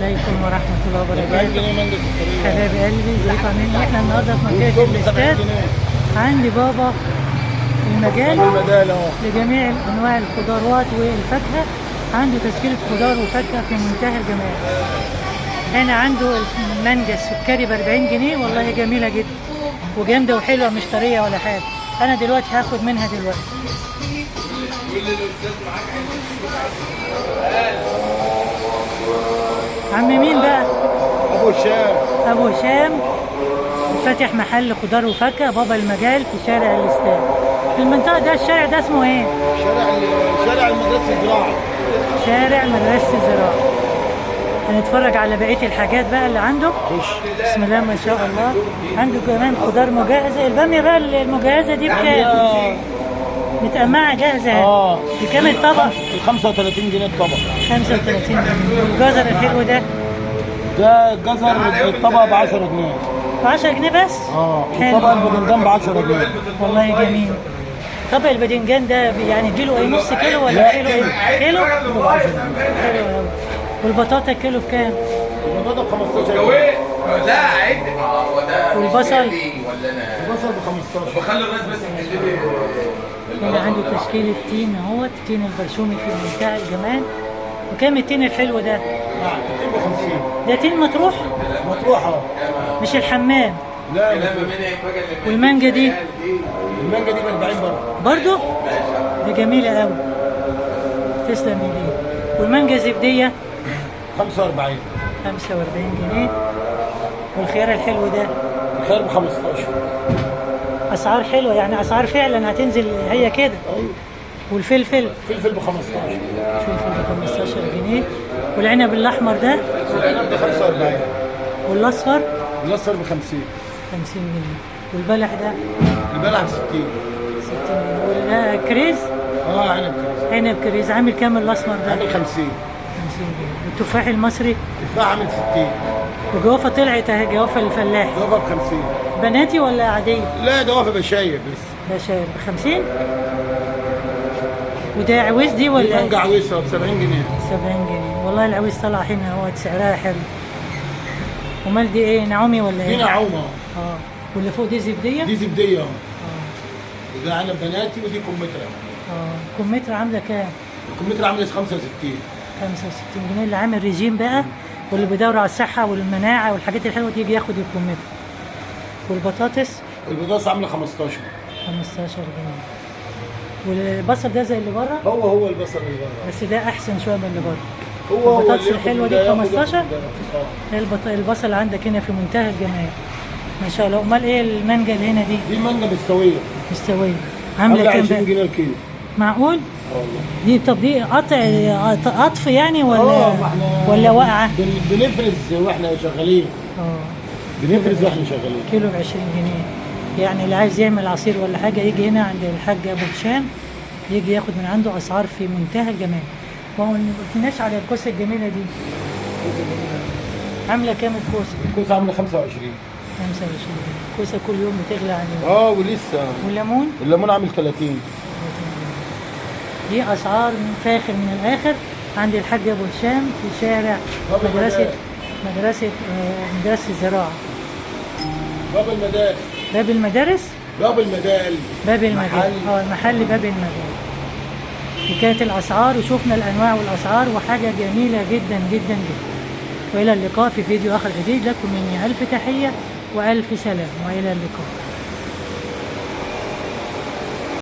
عليكم ورحمة الله وبركاته. حبايب قلبي، ازيكم عاملين ايه؟ احنا النهارده في منطقة الاستاد عندي بابا المجال لجميع انواع الخضروات والفاكهة. عنده تشكيلة خضار وفاكهة في منتهى الجمال. هنا عنده المانجا السكري ب 40 جنيه، والله جميلة جدا وجامدة وحلوة، مش طرية ولا حاجة. انا دلوقتي هاخد منها دلوقتي. عم مين بقى؟ ابو هشام. ابو هشام فاتح محل خضار وفاكهه، بابا المجال في شارع الاستاد. في المنطقه ده الشارع ده اسمه ايه؟ شارع المدرسه الزراعه. شارع مدرسه الزراعه. هنتفرج على بقيه الحاجات بقى اللي عنده. بسم الله ما شاء الله. عنده كمان خضار مجهزه. الباميه بقى المجهزه دي بكام؟ متقمعه جاهزه. بكام الطبق؟ ب 35 جنيه الطبق. 35 جنيه. والجزر الحلو ده؟ ده جزر الطبق ب 10 جنيه. ب 10 جنيه بس؟ الطبق الباذنجان ب 10 جنيه. والله جميل. طبق الباذنجان ده يعني كيلو ايه؟ نص كيلو ولا كيلو ايه؟ كيلو؟ ب 10 جنيه. حلو قوي. والبطاطا الكيلو بكام؟ البطاطا ب 15 جنيه. لا عد. والبصل؟ البصل ب 15. بخلي الناس بس تحللي. هنا عنده تشكيل التين اهوت، التين البرشومي في منتهى الجمال. وكام التين الحلو ده؟ التين ب 50. ده تين مطروح؟ مطروح مش الحمام. لا. والمانجا دي؟ المانجا دي ب 40 برضه؟ دي جميلة قوي. تسلم ايديك. والمانجا الزبدية؟ 45. 45 جنيه. والخيار الحلو ده؟ الخيار ب 15. اسعار حلوه، يعني اسعار فعلا هتنزل هي كده. ايوه. والفلفل؟ فلفل ب 15. الفلفل ب 15 جنيه. والعنب الاحمر ده؟ العنب ب 45. والاصفر؟ الاصفر ب 50. 50 جنيه. والبلح ده؟ البلح ب 60. 60 جنيه. والكريز؟ عنب كريز. عنب كريز عامل كام الاسمر ده؟ عامل 50. 50 جنيه. والتفاح المصري؟ التفاح عامل 60. وجوافه طلعت اهي، جوافه الفلاح. جوافه ب 50. بناتي ولا عاديه؟ لا جوافه بشايب بس. بشاير ب 50. وده عويس دي ولا؟ مانجا عويسه ب 70 جنيه. 70 جنيه. والله العويس طلع هنا اهوت سعرها حلو. امال دي ايه؟ نعومي ولا ايه؟ دي نعومه. واللي فوق دي زبديه؟ دي زبديه. وده عنب بناتي ودي كمثرى. كمثرى عامله كام؟ الكمثرى عامله 65. 65 جنيه. اللي عامل ريجيم بقى واللي بيدور على الصحه والمناعه والحاجات الحلوه دي يجي ياخد الكمثرى. والبطاطس؟ البطاطس عامله 15. 15 جنيه. والبصل ده زي اللي بره؟ هو البصل اللي بره، بس ده احسن شويه من اللي بره. هو البطاطس الحلوه دي 15. اه. البصل عندك هنا في منتهى الجمال ما شاء الله. امال ايه المانجا اللي هنا دي؟ دي مانجا مستويه. مستويه. عامله كام 20 جنيه الكيلو. معقول؟ والله. دي طب دي قطف يعني ولا واقعه؟ بنفرز واحنا شغالين. بنفرز واحنا شغالين. كيلو ب 20 جنيه. يعني اللي عايز يعمل عصير ولا حاجه يجي هنا عند الحاج ابو هشام، يجي ياخد من عنده اسعار في منتهى الجمال. وما قلناش على الكوسه الجميله دي. عامله كام الكوسه؟ الكوسه عامله 25. 25 جنيه. الكوسه كل يوم بتغلى عن يوم. ولسه. والليمون؟ الليمون عامل 30. دي اسعار فاخر من الاخر عند الحاج ابو هشام في شارع مدرسه الزراعه. باب المدارس. باب المدارس؟ باب المجال. المحل باب المجال. وكانت الاسعار وشوفنا الانواع والاسعار وحاجه جميله جدا جدا جدا. والى اللقاء في فيديو اخر جديد. لكم مني الف تحيه والف سلام والى اللقاء.